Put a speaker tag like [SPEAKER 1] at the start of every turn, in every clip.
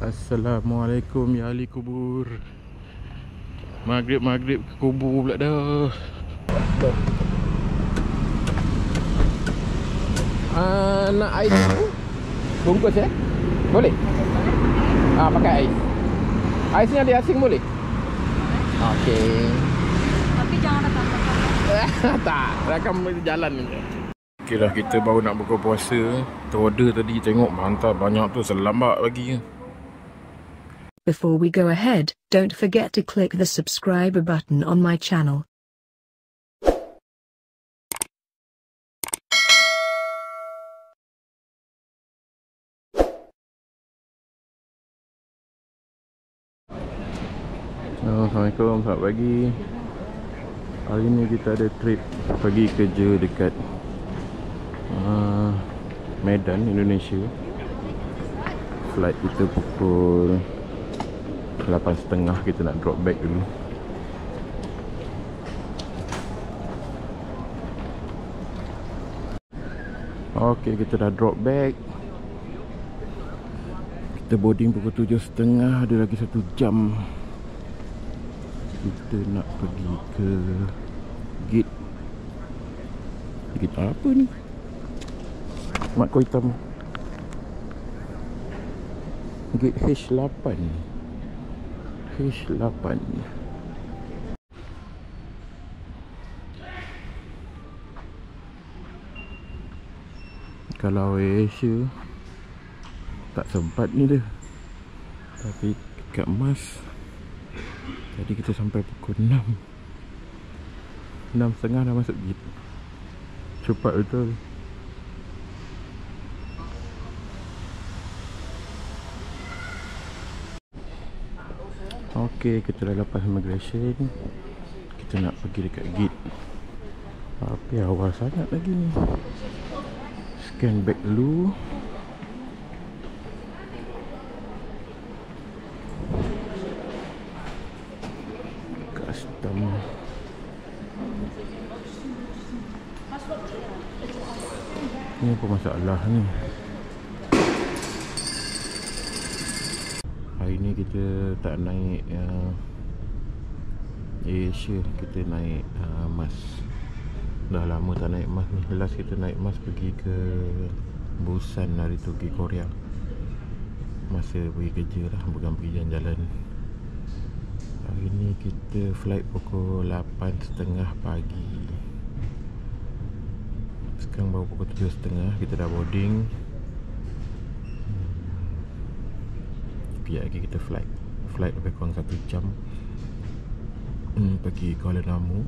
[SPEAKER 1] Assalamualaikum ya ahli kubur. Maghrib ke kubur pula dah. Nak ais bungkus boleh? Pakai ais. Ais ni ada asing boleh? Okey.
[SPEAKER 2] Tapi jangan datang.
[SPEAKER 1] Tak, rakam jalan ni. Okey lah, kita baru nak buka puasa. Terorder tadi, tengok mantap banyak tu, selambak lagi.
[SPEAKER 3] Before we go ahead, don't forget to click the subscribe button on my channel.
[SPEAKER 1] Assalamualaikum, selamat pagi. Hari ni kita ada trip pergi kerja dekat Medan, Indonesia. Flight kita pukul 8.30, kita nak drop back dulu. Okey, kita dah drop back. Kita boarding pukul 7.30, ada lagi 1 jam. Kita nak pergi ke gate apa ni? Mat kau hitam. Gate H8. Kalau Asia tak sempat ni dia. Tapi dekat Mas tadi kita sampai pukul 6.30 dah masuk gate. Cepat betul. Okey, kita dah lepas immigration. Kita nak pergi dekat gate. Tapi awal sangat lagi ni. Scan bag dulu. Custom. Ni apa masalah ni? Hari ni kita tak naik Asia, kita naik Mas. Dah lama tak naik Mas ni. Last kita naik Mas pergi ke Busan hari tu, pergi Korea. Masa pergi kerja lah, bukan pergi jalan-jalan. Hari ni kita flight pukul 8.30 pagi. Sekarang baru pukul 7.30, kita dah boarding. Sekejap lagi kita flight lebih kurang 1 jam pergi Kuala Namu.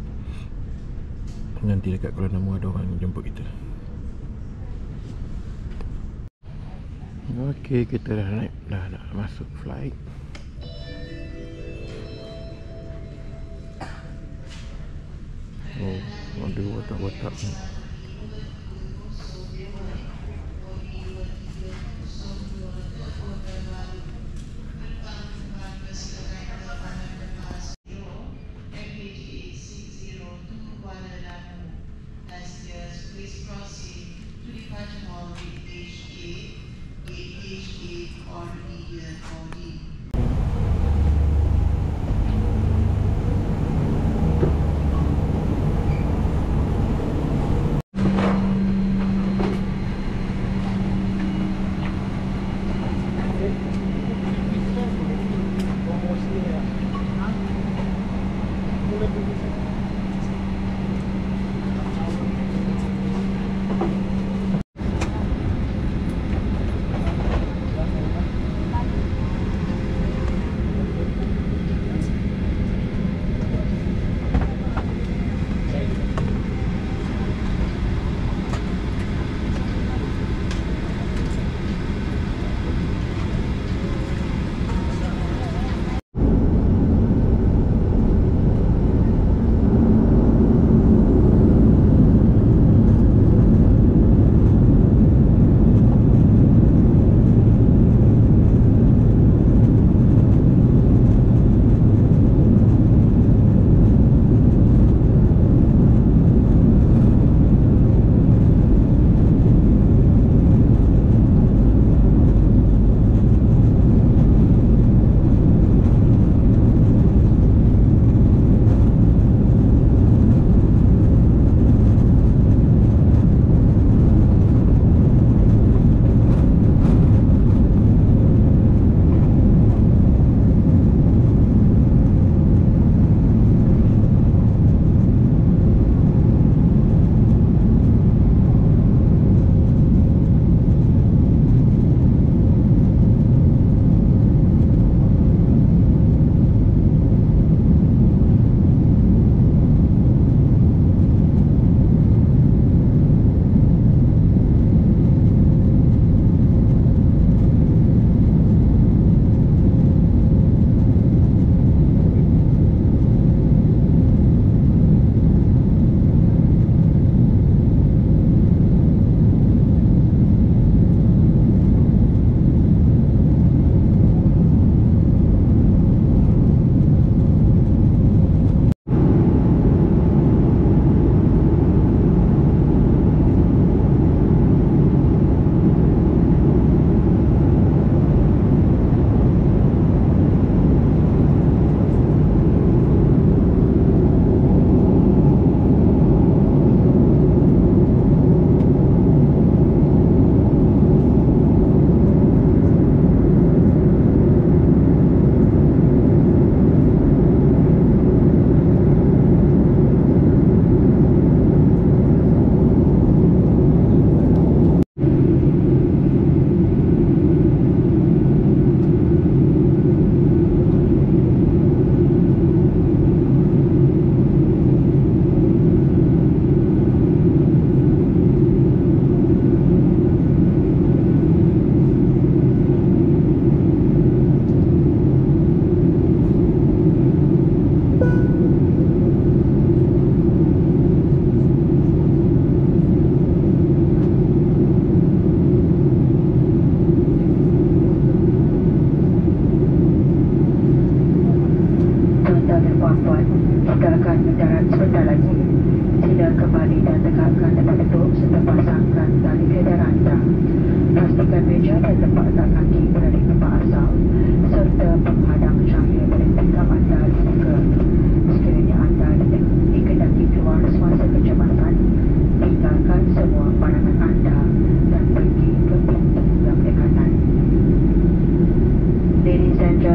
[SPEAKER 1] Nanti dekat Kuala Namu ada orang jemput kita. Okey, kita dah naik, dah masuk flight. Oh, ada watak-watak ni.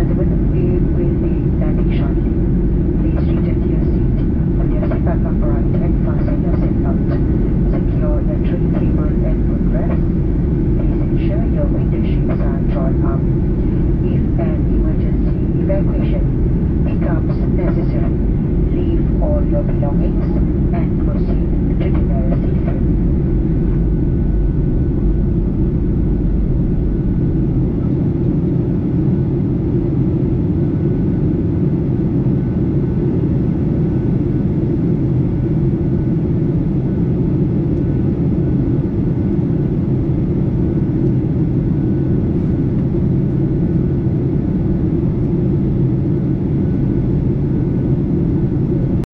[SPEAKER 4] gentlemen, we will be landing shortly. Please return to your seat, put your seatbelt upright and fasten your seatbelt. Secure your tray table and footrest. Please ensure your window shades are drawn up. If an emergency evacuation becomes necessary, leave all your belongings and proceed to the nearest exit.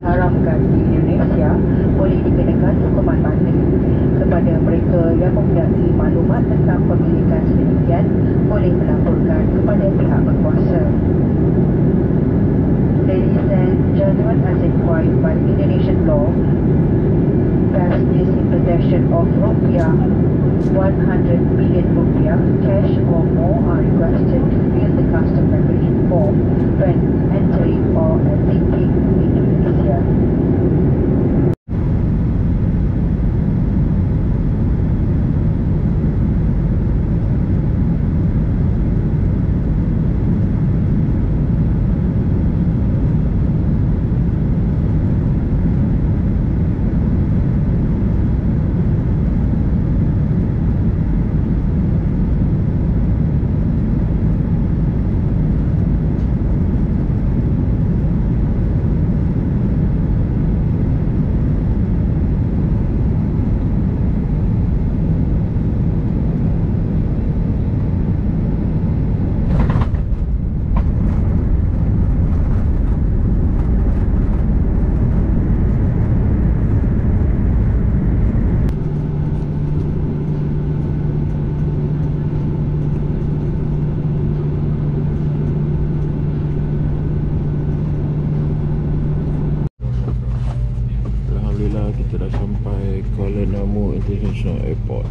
[SPEAKER 4] Haramkan di Indonesia boleh dikenakan hukuman mati. Kepada mereka yang mempunyai maklumat tentang pemilikan sedemikian boleh melaporkan kepada pihak berkuasa. Ladies and gentlemen, as required by Indonesian law, passengers in possession of rupiah 100 million rupiah cash or more are requested to fill the custom preparation form when entering or exiting Indonesia.
[SPEAKER 1] Alhamdulillah kita dah sampai Kuala Namu International Airport.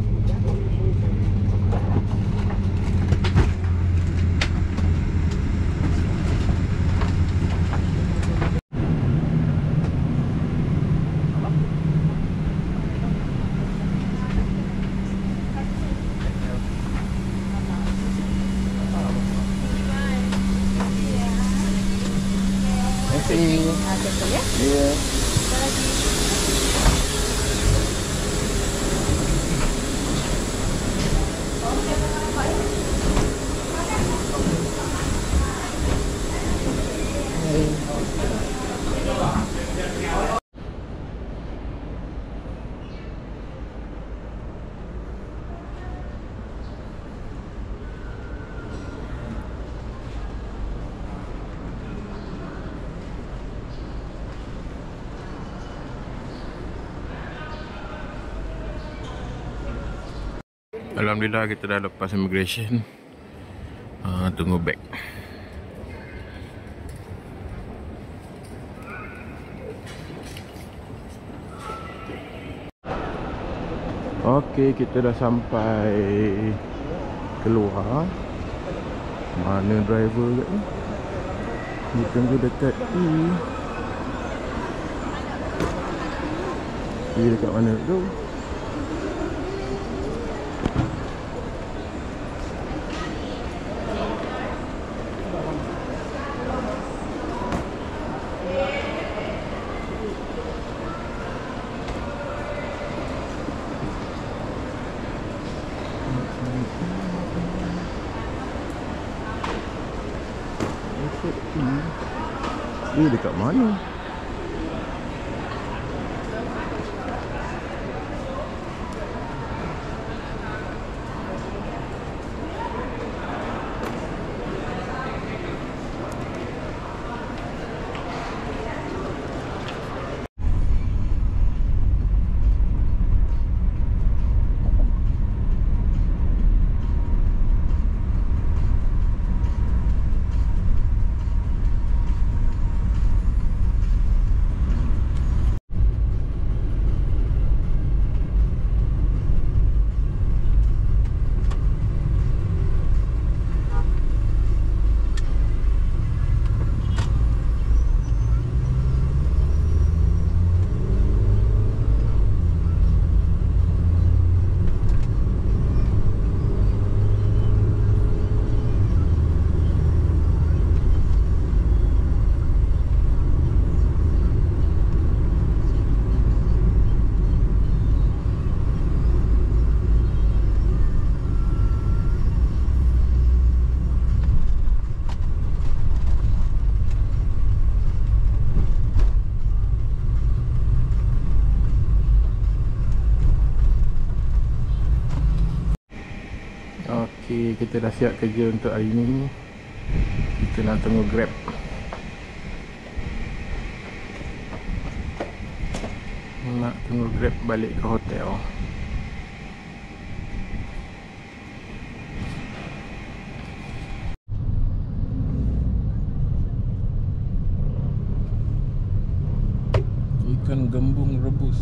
[SPEAKER 1] Terima kasih. Ya. Alhamdulillah kita dah lepas immigration. Tunggu beg. Okey, kita dah sampai keluar. Mana driver kat ni? Dia tunggu dekat Dia dekat mana tu? Dia dekat mana? Okay, kita dah siap kerja untuk hari ni. Kita nak tunggu Grab. Nak tunggu Grab balik ke hotel. Ikan gembung rebus.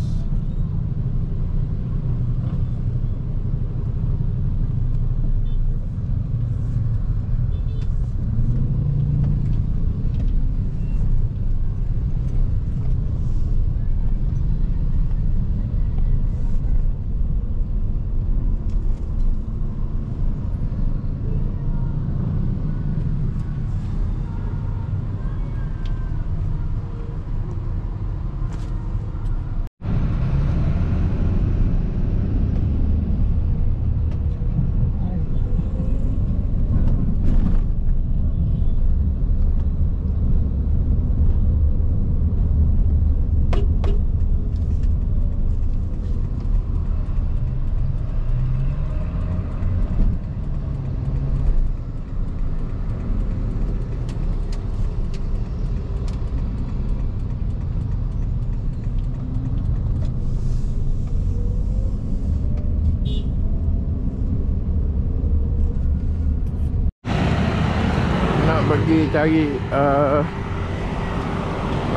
[SPEAKER 1] Pergi cari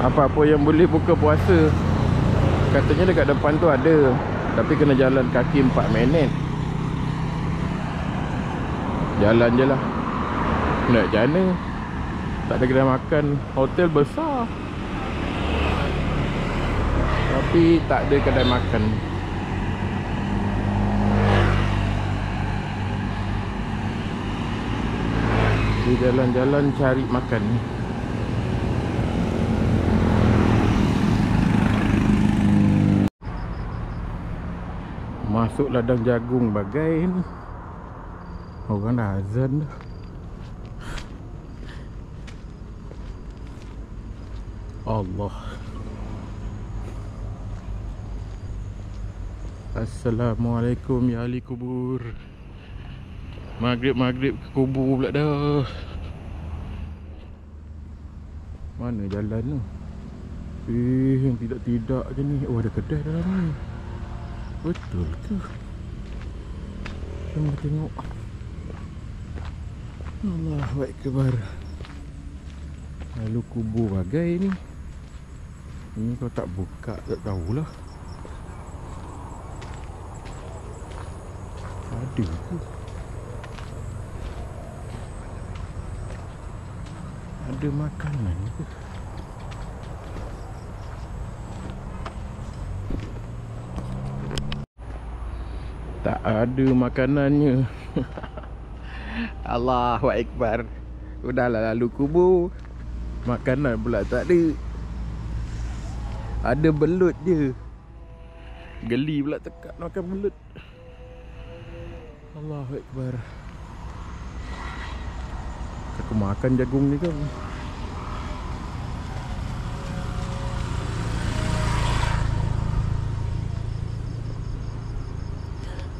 [SPEAKER 1] apa-apa yang boleh buka puasa. Katanya dekat depan tu ada, tapi kena jalan kaki 4 minit. Jalan je lah. Nak macam mana? Tak ada kedai makan. Hotel besar, tapi tak ada kedai makan. Di jalan-jalan cari makan. Masuk ladang jagung bagai ni. Orang dah azan dah. Allah. Assalamualaikum ya ahli kubur. Maghrib ke kubur pula dah. Mana jalan tu? Yang tidak-tidak je ni. Oh, ada kedai dalam ni. Betul ke? Kita tengok. Allahu Akbar. Lalu kubur bagai ni. Ini kalau tak buka tak tahulah. Ada ke? Ada makanan ke? Tak ada makanannya. Allahu Akbar. Udahlah lalu kubur. Makanan pula tak ada. Ada belut je. Geli pula tekak makan belut. Allahu Akbar. Aku makan jagung ni kan.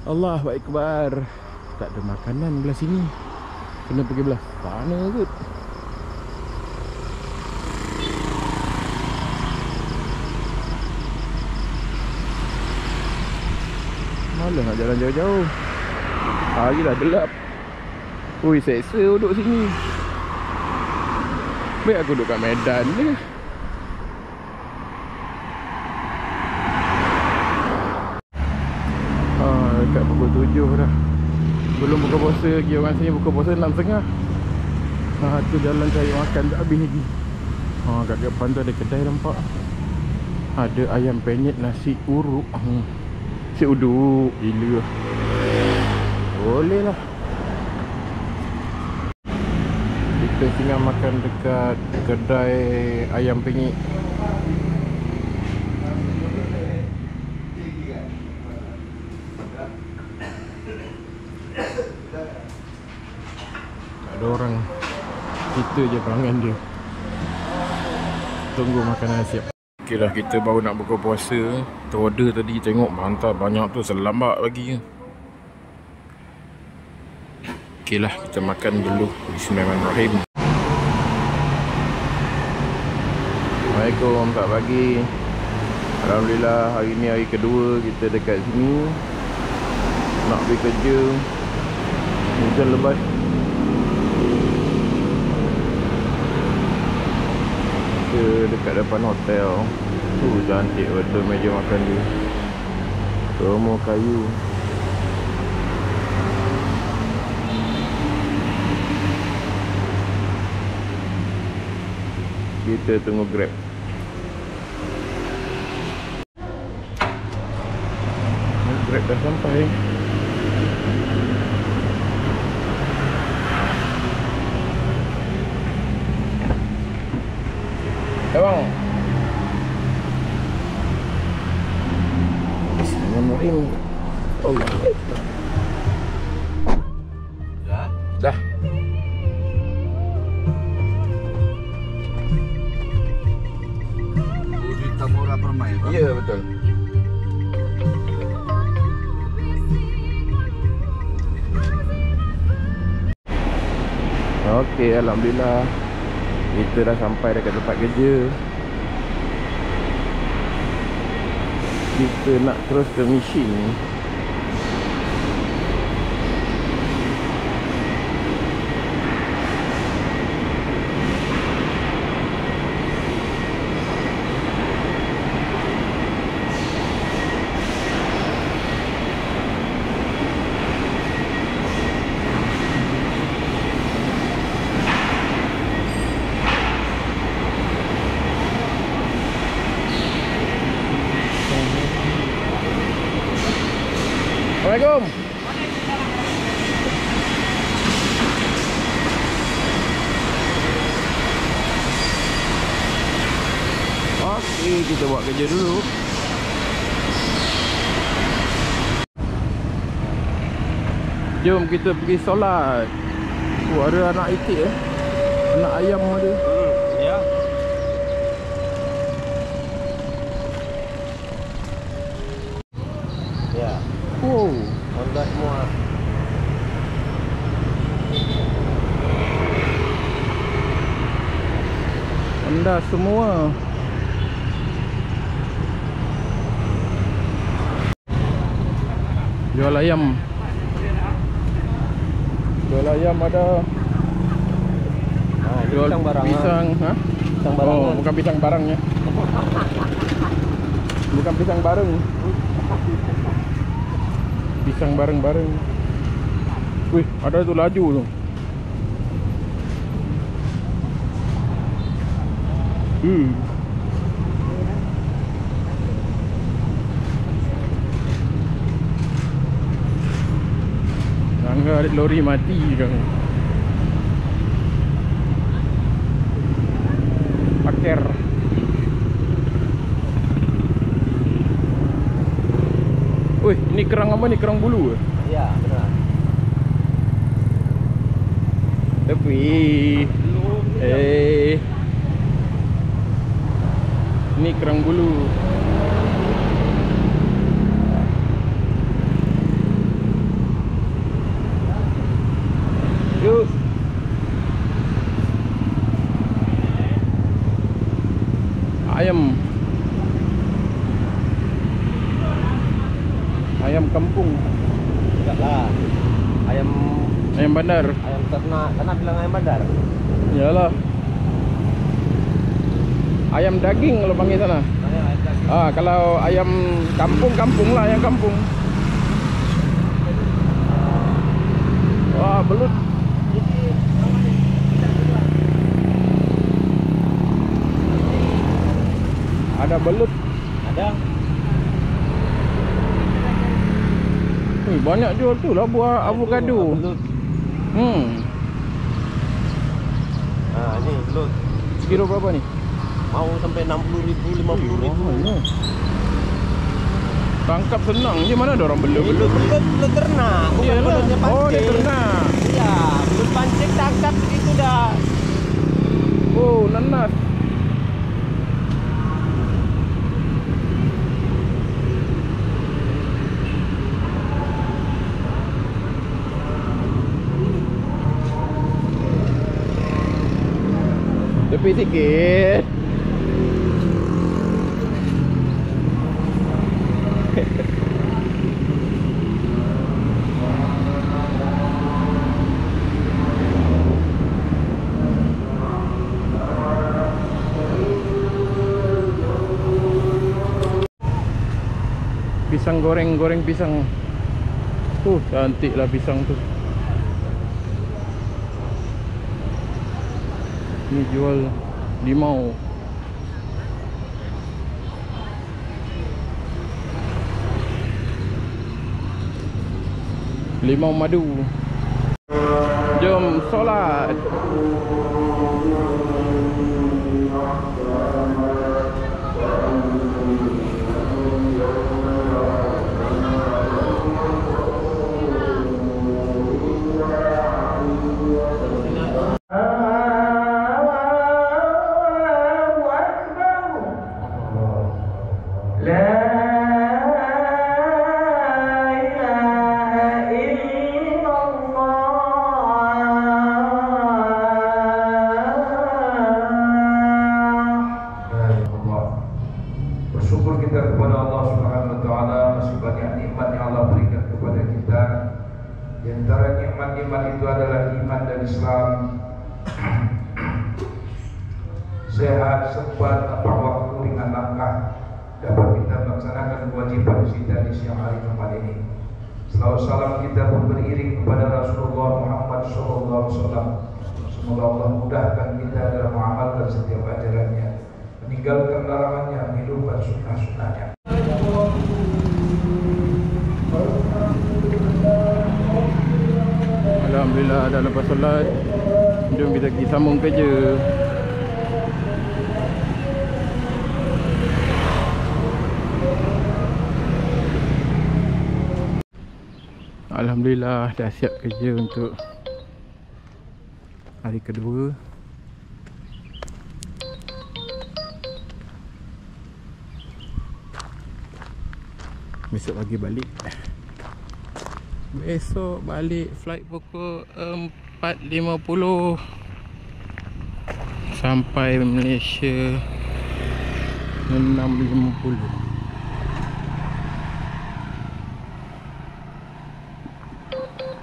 [SPEAKER 1] Allahu Akbar. Tak ada makanan belah sini. Kena pergi belah sana kot. Malah nak jalan jauh-jauh. Hari dah gelap. Ui, seksa duduk sini. Baik aku duduk kat Medan ni. Dekat pukul 7 dah. Belum buka puasa lagi. Orang sini buka puasa 6.30. Tu jalan cari makan tak habis lagi. Kat depan tu ada kedai nampak. Ada ayam penyet nasi uruk. Nasi uduk. Gila. Boleh lah. Kita tinggal makan dekat kedai ayam penyet. Tak ada orang. Kita je pelanggan dia. Tunggu makanan siap. Ok dah, kita baru nak buka puasa. Terorder tadi, tengok hantar banyak tu, selambak lagi. Okey lah, kita makan dulu. Bismillahirrahmanirrahim. Assalamualaikum, selamat pagi. Alhamdulillah, hari ni hari kedua kita dekat sini. Nak pergi kerja. Hujan lebat. Kita dekat depan hotel. Cantik betul meja makan dia. Semua kayu. Kita tunggu Grab. Grab dah sampai. Bang. Bismillahirrahmanirrahim. Allah. Dah.
[SPEAKER 5] Tamora Permai, Bang?
[SPEAKER 1] Ya, betul. Okey, alhamdulillah. Kita dah sampai dekat tempat kerja. Kita nak terus ke mesin. Assalamualaikum. Okey, kita buat kerja dulu. Jom kita pergi solat. Ada anak itik anak ayam ada.
[SPEAKER 5] Ya. Ya.
[SPEAKER 1] Wow,
[SPEAKER 5] Honda semua.
[SPEAKER 1] Honda semua. Jual ayam. Jual ayam ada. Jual
[SPEAKER 5] pisang barang.
[SPEAKER 1] Pisang, ha?
[SPEAKER 5] Pisang barang.
[SPEAKER 1] Oh, bukan pisang barangnya. Bukan pisang bareng. Pisang bareng-bareng. Wih, ada tu laju tu. Tangga ada lori mati kan. Paker. Wih, ini kerang apa ni? Kerang bulu ke?
[SPEAKER 5] Ya, benar.
[SPEAKER 1] Tapi ini kerang bulu. Yuk. Ayam. Ayam kampung.
[SPEAKER 5] Enggaklah.
[SPEAKER 1] Ayam bandar.
[SPEAKER 5] Ayam ternak. Karena bilang ayam bandar.
[SPEAKER 1] Iyalah. Ayam daging kalau panggil sana.
[SPEAKER 5] Ayam daging.
[SPEAKER 1] Ah, kalau ayam kampung lah, ayam kampung. Wah, belut. Ada belut.
[SPEAKER 5] Ada.
[SPEAKER 1] Banyak jual tu lah buah avocado.
[SPEAKER 5] Belut. Ni belut.
[SPEAKER 1] Sekilo berapa ni?
[SPEAKER 5] Mau sampai 60.000, 50.000.
[SPEAKER 1] Tangkap senang je, mana ada orang beli belut?
[SPEAKER 5] Belut ternak, bukan
[SPEAKER 1] Iyalah.
[SPEAKER 5] belutnya pancing.
[SPEAKER 1] Oh, dia ternak.
[SPEAKER 5] Ya, belut pancing tangkap itu dah.
[SPEAKER 1] Oh, nanas. Tepi sikit. Pisang goreng pisang. Cantiklah pisang tu. Ni jual limau. Limau madu. Jom solat.
[SPEAKER 6] Bersyukur kita kepada Allah Subhanahu wa taala atas banyak nikmat yang Allah berikan kepada kita. Di antara nikmat-nikmat itu adalah iman dan Islam. Sehat, sempat, tanpa waktu, ringan langkah dapat kita melaksanakan kewajiban kita di siang hari Jumat ini. Selawat salam kita pun beriring kepada Rasulullah Muhammad SAW. Semoga Allah mudahkan kita dalam mengamalkan setiap ajarannya, meninggalkan larangannya, menghidupkan sunnah-sunnahnya.
[SPEAKER 1] Alhamdulillah dah lepas solat. Jom kita pergi sambung kerja. Alhamdulillah dah siap kerja untuk hari kedua. Besok pagi balik. Besok balik flight pukul 4.50. Sampai Malaysia 6.50.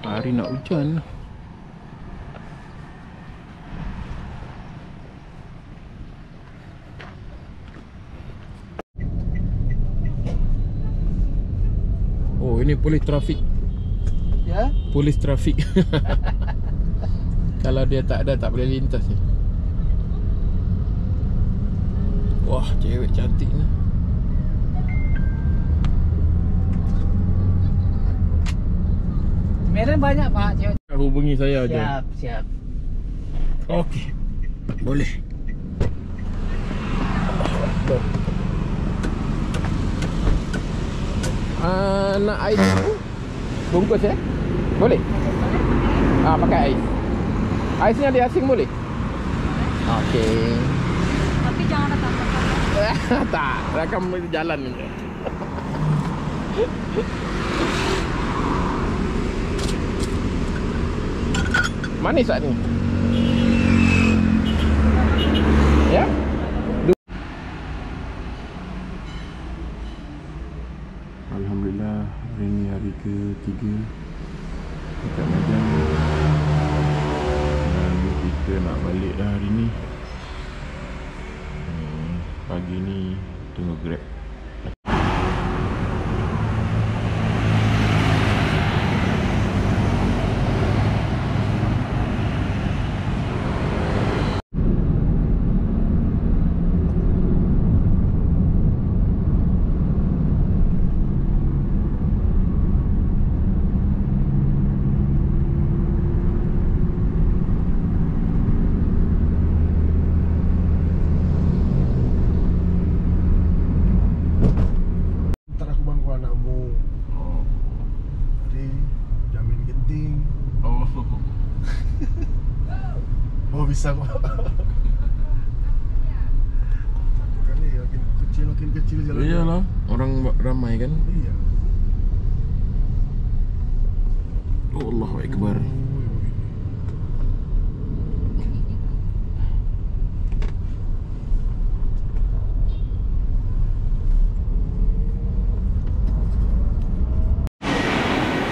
[SPEAKER 1] Hari nak hujan. Oh, ini polis trafik.
[SPEAKER 5] Ya?
[SPEAKER 1] Polis trafik. Kalau dia tak ada, tak boleh lintas ni. Wah, cewek cantik ni.
[SPEAKER 5] Meren banyak pak cewek.
[SPEAKER 1] Hubungi saya je.
[SPEAKER 5] Siap, siap.
[SPEAKER 1] Okey. Boleh. Nak ais bungkus ya? Boleh? Pakai ais. Aisnya di asing boleh? Okey.
[SPEAKER 2] Tapi jangan datang.
[SPEAKER 1] Tak, rakam jalan je. Manis tak ni? Ya? Alhamdulillah, hari ni hari ke-3 dekat Madang. Dan kita nak balik dah hari ni. Pagi ni tunggu Grab.
[SPEAKER 7] Oh bisa kok. Kali makin kecil jalan.
[SPEAKER 1] Iyalah, orang ramai kan.
[SPEAKER 7] Iya.
[SPEAKER 1] Oh, Allahu Akbar.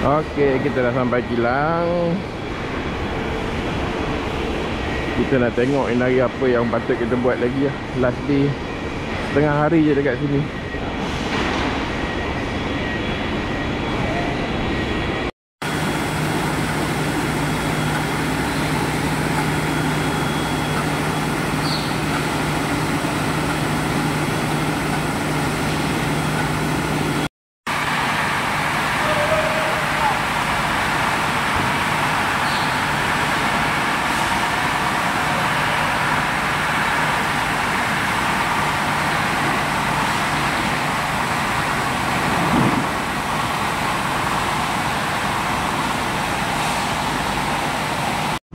[SPEAKER 1] Okey, kita dah sampai kilang. Kita nak tengok hari apa yang patut kita buat lagi lah. Last day, setengah hari je dekat sini.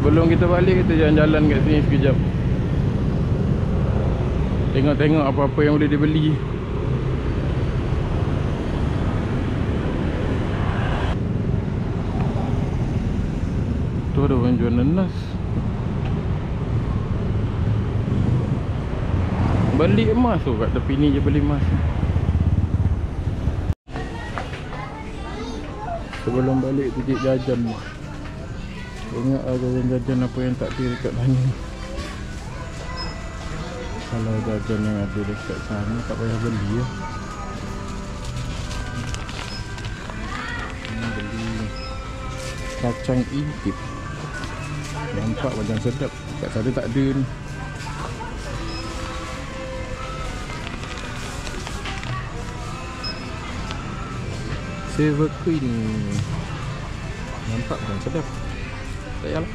[SPEAKER 1] Sebelum kita balik, kita jalan-jalan kat sini sekejap. Tengok-tengok apa-apa yang boleh dibeli. Tu ada orang jual nanas. Beli emas tu kat tepi ni je beli emas. Sebelum balik tu cik jajan. Ingat jajan-jajan apa yang tak ada dekat sana. Kalau jajan yang ada dekat sana tak payah beli ya. Beli kacang intip. Nampak macam sedap. Kat sana tak ada ni. Silver Queen. Nampak macam sedap. Tak payahlah.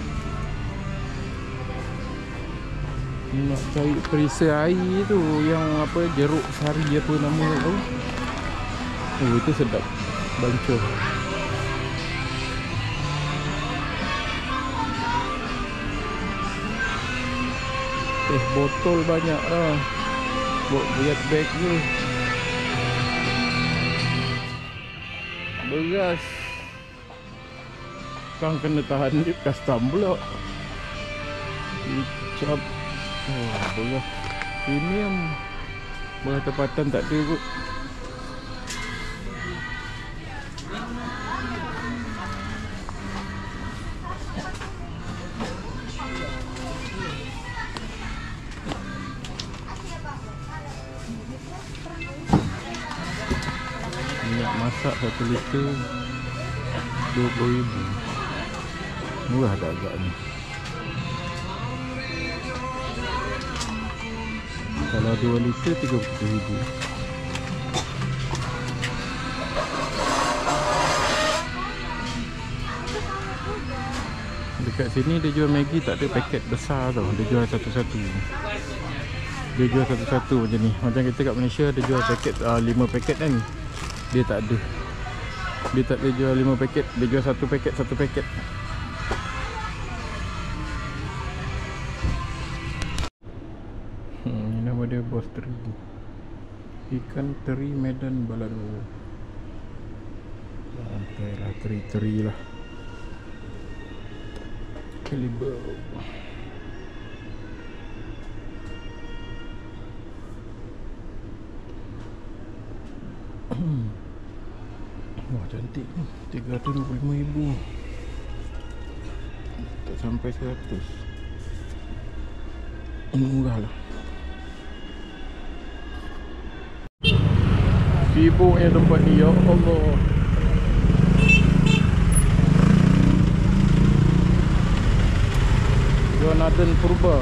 [SPEAKER 1] Nak cari perisa air tu, yang apa, jeruk sari apa nama tu. Oh, itu sedap. Bancuh. Botol banyak lah. Buat beg je. Beras kan kena tahan dia custom pula. Kicap. Oh, beras premium. Beras tempatan tak ada kot. Minyak masak 1 liter 20,000. Murah dah agak ni. Kalau 2 liter 30,000. Dekat sini dia jual Maggi tak ada paket besar tau. Dia jual satu-satu. Dia jual satu-satu macam ni. Macam kita kat Malaysia dia jual paket 5 paket kan. Dia tak ada. Dia tak ada jual 5 paket. Dia jual satu paket. Ini nama dia Bos Teri. Ikan teri Medan Balado. Lantai lah, teri-teri lah. Kaliber. Wah, cantik ni. 325,000. Tak sampai 100. Murah lah. Sibuknya tempat ni, ya Allah. Jonathan Purba.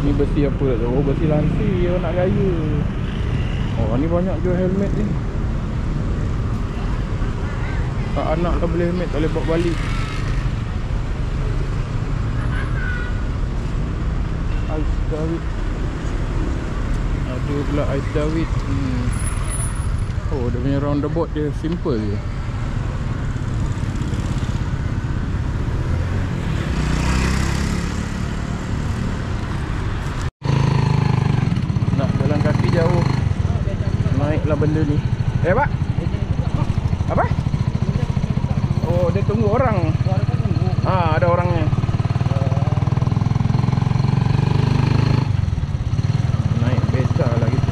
[SPEAKER 1] Ni besi apa tak tahu. Oh, besi lansi orang nak gaya. Oh, ni banyak jual helmet ni. Tak anak dah beli helmet, tak boleh bawa balik. Ais Dawid. Ada pula Ais Dawid. Oh, dia punya roundabout dia simple je. Nak jalan kaki jauh, naiklah benda ni. Pak? Apa? Oh, dia tunggu orang. Ada orangnya. Naik beca lah gitu.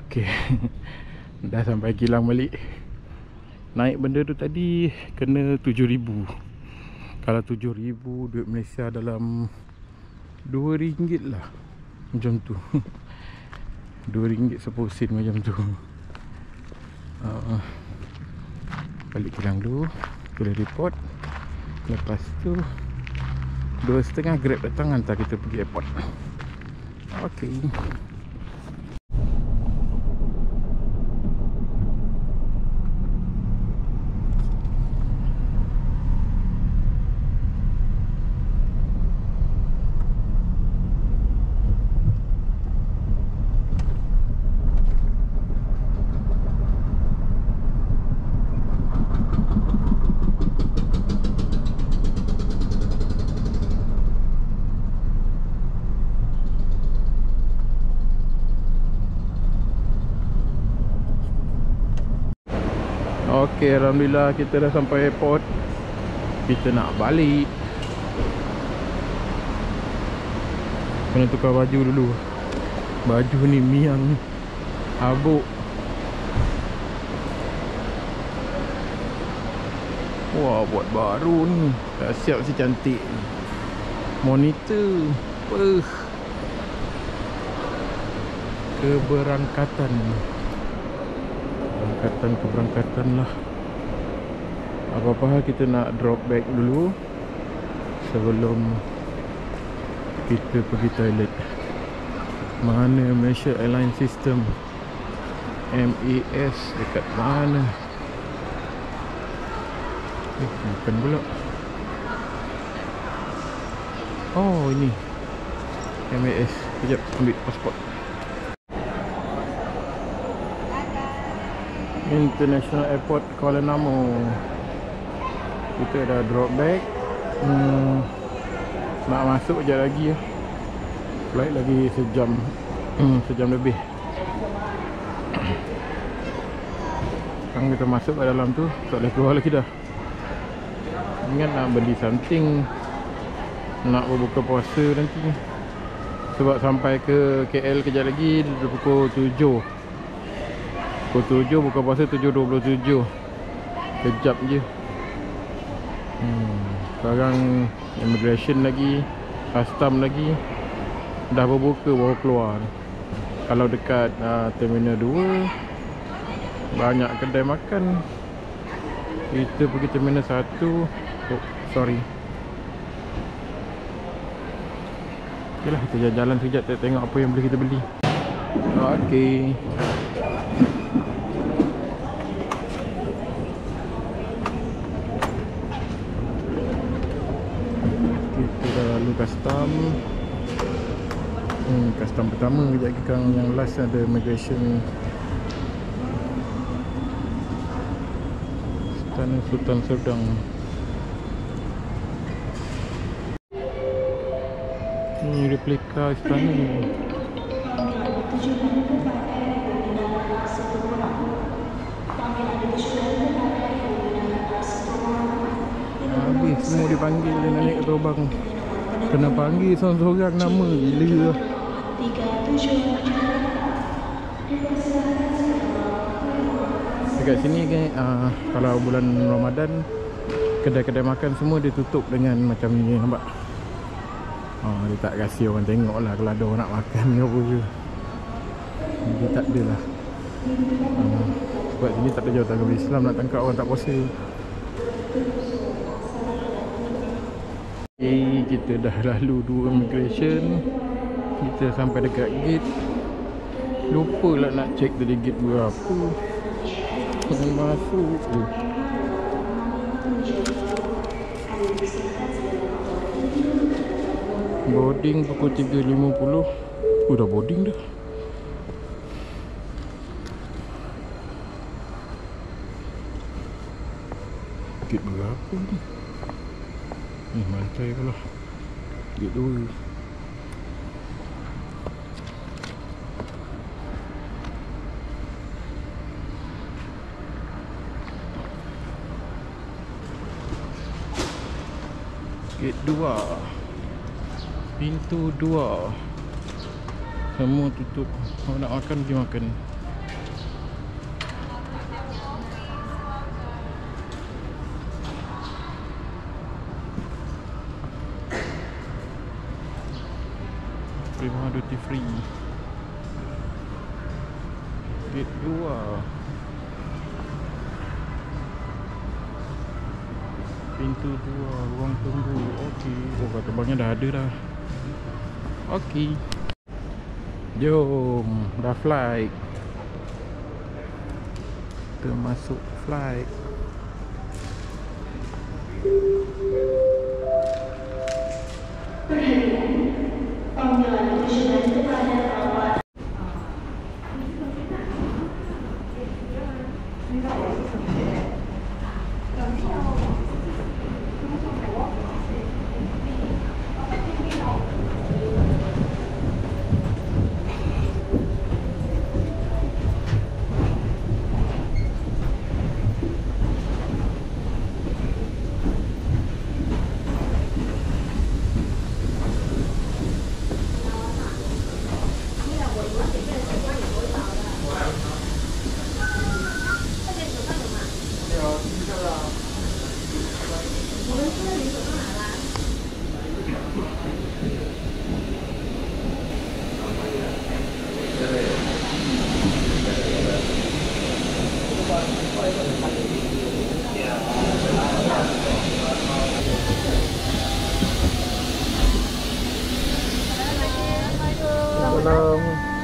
[SPEAKER 1] Okey. Dah sampai kilang balik. Naik benda tu tadi kena 7,000. Kalau 7,000 duit Malaysia dalam RM2 lah. Macam tu. RM2 10 sen macam tu. Balik kilang dulu, kena report. Lepas tu 2.5 Grab datang hantar kita pergi airport. Okey. Okey, alhamdulillah kita dah sampai airport. Kita nak balik. Kena tukar baju dulu. Baju ni miang habuk. Wah, buat baru ni. Dah siap si cantik ni. Monitor. Keberangkatan. Keberangkatan lah. Apa-apa hal kita nak drop bag dulu sebelum kita pergi toilet. Mana Malaysia Airline System MAS dekat mana? Bukan pula. Oh, ini MAS. Sekejap, ambil pasport. International Airport Kuala Namu. Kita dah drop bag. Nak masuk je lagi ya. Flight lagi sejam. Sejam lebih. Sekarang kita masuk ke dalam tu. Tak boleh keluar lagi dah. Ingat nak beli something, nak berbuka puasa nanti. Sebab sampai ke KL kejap lagi pukul 7. Pukul 7 buka puasa 7.27. Kejap je. Sekarang immigration lagi, custom lagi. Dah berbuka baru keluar. Kalau dekat Terminal 2 banyak kedai makan. Kita pergi Terminal 1. Oh, sorry. Ok lah, kita jalan sekejap tengok apa yang boleh kita beli. Ok. Kita dah lalu custom. Custom pertama, kejap lagi kan yang last ada immigration. Istana Sultan Serdang. Ni replika istana ni. Habis semua dipanggil dia nak naik ke terbang. Kena panggil seorang-seorang nama, gila lah. Dekat sini kan kalau bulan Ramadan, kedai-kedai makan semua dia tutup dengan macam ni, nampak? Dia tak kasi orang tengok lah kalau ada orang nak makan ke apa ke. Dia tak ada lah. Sebab sini tak ada jawatan agama Islam nak tangkap orang tak puasa. Okay, kita dah lalu 2 immigration. Kita sampai dekat gate. Lupa lah nak check tadi gate berapa. Masuk tu. Boarding pukul 3.50. Dah boarding dah. Gate berapa ni? Ni mantai pula. Gate 2. Gate 2. Pintu 2. Semua tutup. Kalau nak makan, pergi makan. Terima duty free. Gate 2. Pintu 2, ruang tunggu. Okey. Oh, kat terbangnya dah ada dah. Okey. Jom, dah flight. Kita masuk flight.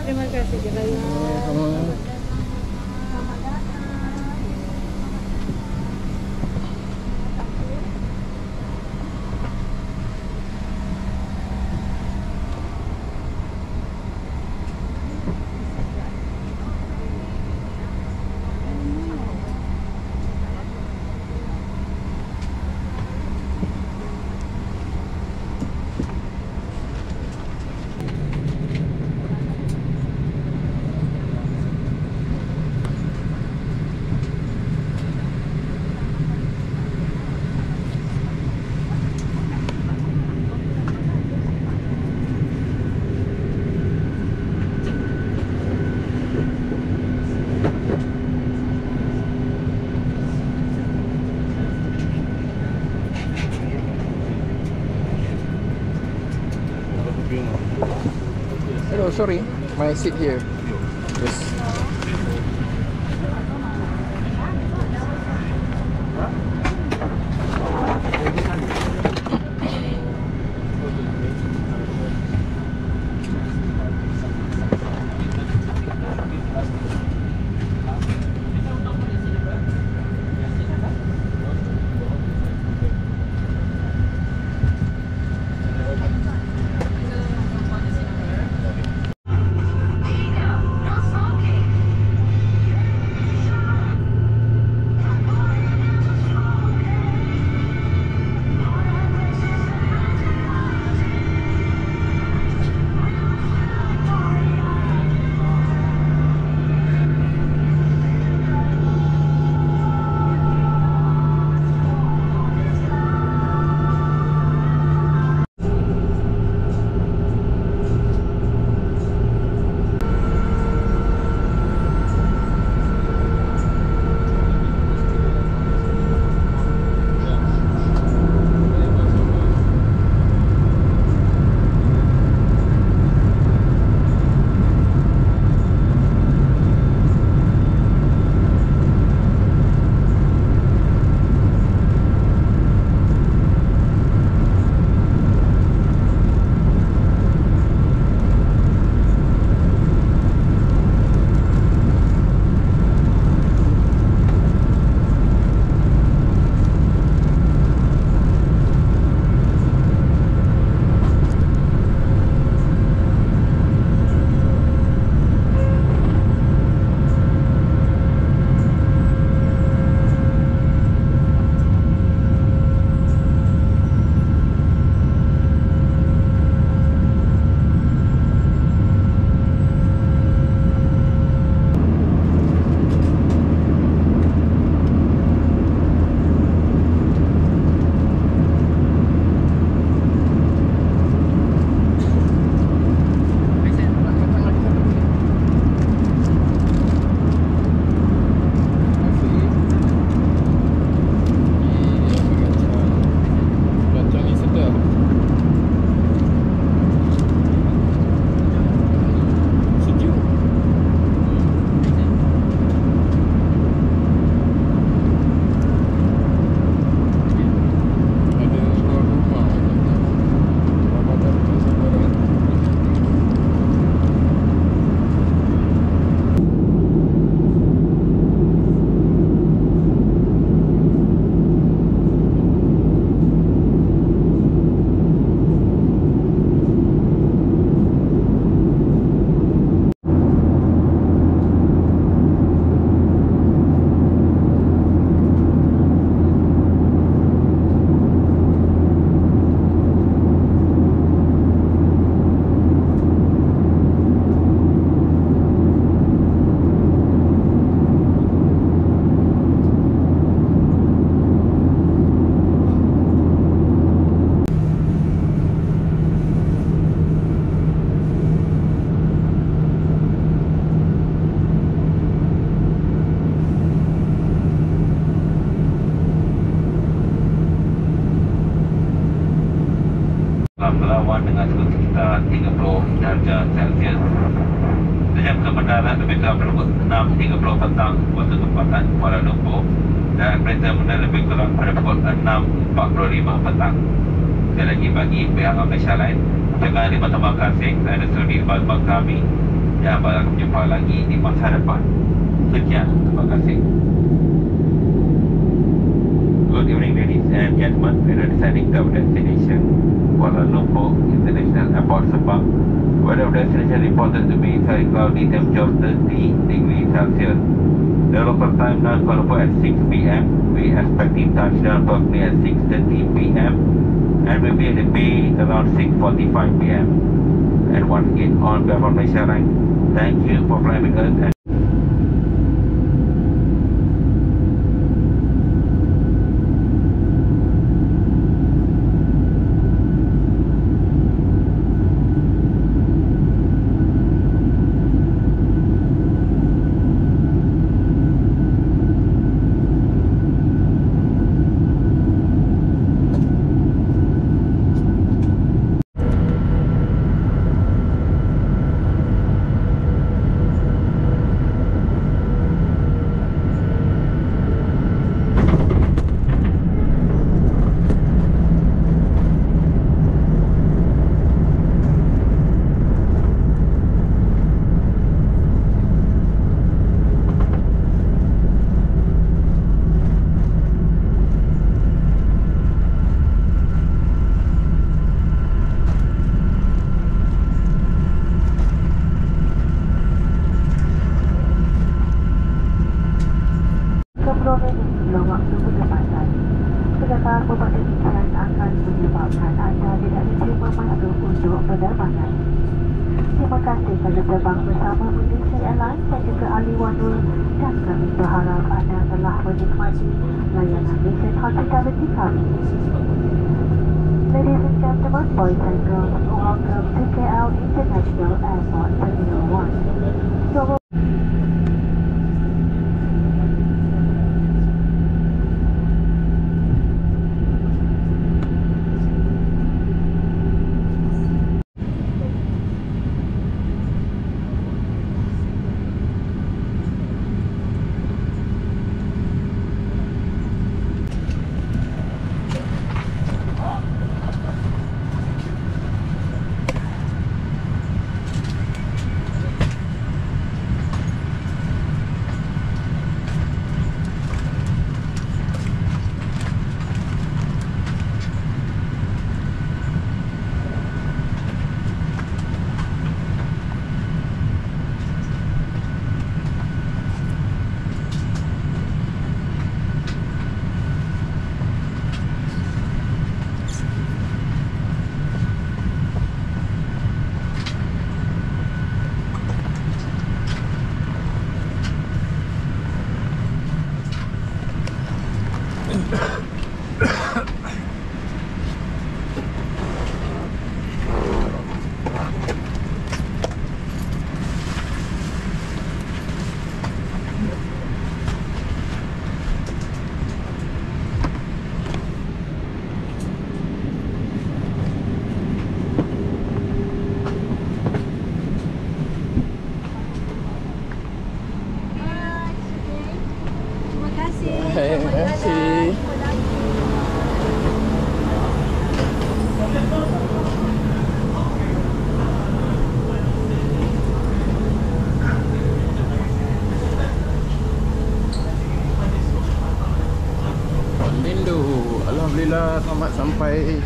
[SPEAKER 2] Terima kasih banyak.
[SPEAKER 5] Hello, sorry. My seat here. Yes.
[SPEAKER 8] Pelawan dengan suhu sekitar 30 darjah Celsius. Sejak ke bandara lebih kurang pukul 6.30 petang waktu tempatan Kuala Lumpur dan kereta bandara lebih kurang pada pukul 6.45 petang. Sekali lagi bagi pihak Malaysia Airlines, jangan ribuan terima kasih kerana sudi bantuan kami dan berharap jumpa lagi di masa depan. Sekian, terima kasih. Good evening, ladies and gentlemen. We are descending to our destination, Kuala Lumpur International Airport, Sabah. Weather of destination reported to be very cloudy, temperature of 30 degrees Celsius. The local time now Kuala Lumpur at 6 p.m. We expecting touchdown approximately at 6:30 p.m. and will be at the bay around 6:45 p.m. And once again, on behalf of Malaysia Airlines, thank you for flying with us. And terima kasih kerana terbang bersama Malaysia Airlines dan juga Ali Wanul, dan kami berharap anda telah menikmati layanan mission hospitality kami. Ladies and gentlemen, boys and girls, welcome to KL International Airport Terminal 1. So
[SPEAKER 5] Terima kasih. Lindu, alhamdulillah selamat sampai.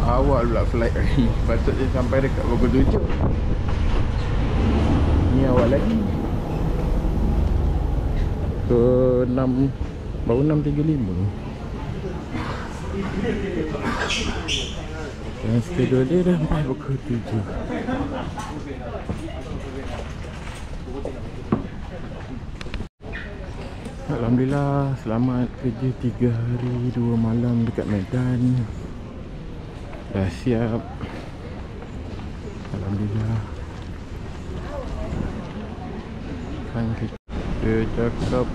[SPEAKER 5] Awal pula flight ni. Patutnya sampai dekat pukul 7. Ni awal lagi. Ke 6, baru 6.35. Dan schedule dia dah sampai pukul 7. Alhamdulillah, selamat kerja 3 hari 2 malam dekat Medan. Dah siap. Alhamdulillah. Kan kita cakap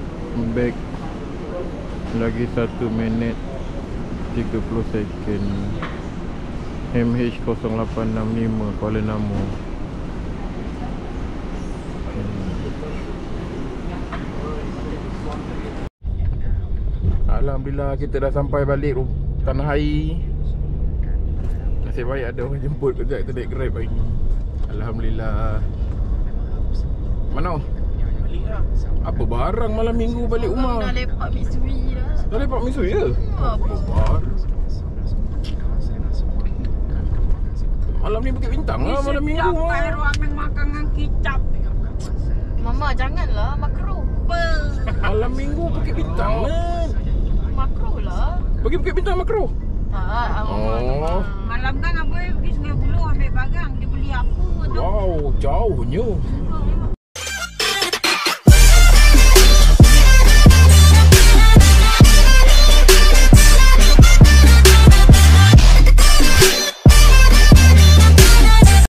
[SPEAKER 5] back lagi 1 minit
[SPEAKER 1] 30 second. MH0865 Kuala Namu. Alhamdulillah kita dah sampai balik Tanah Air. Nasib baik ada orang jemput kejap kita naik Grab hari ni. Alhamdulillah. Mana? Apa barang malam minggu balik rumah?
[SPEAKER 2] Dah lepak Mitsui dah.
[SPEAKER 1] Dah lepak Mitsui je? Apa barang? Malam ni Bukit Bintang lah malam minggu.
[SPEAKER 2] Siapa ruangan makan dengan kicap? Mama janganlah makro.
[SPEAKER 1] Malam minggu Bukit Bintang kan.
[SPEAKER 2] Makro lah.
[SPEAKER 1] Pergi Bukit Bintang makro?
[SPEAKER 2] Tak.
[SPEAKER 1] Oh.
[SPEAKER 2] Malam kan apa pergi Sungai Buloh ambil barang. Dia beli apa tu?
[SPEAKER 1] Wow, jauhnya.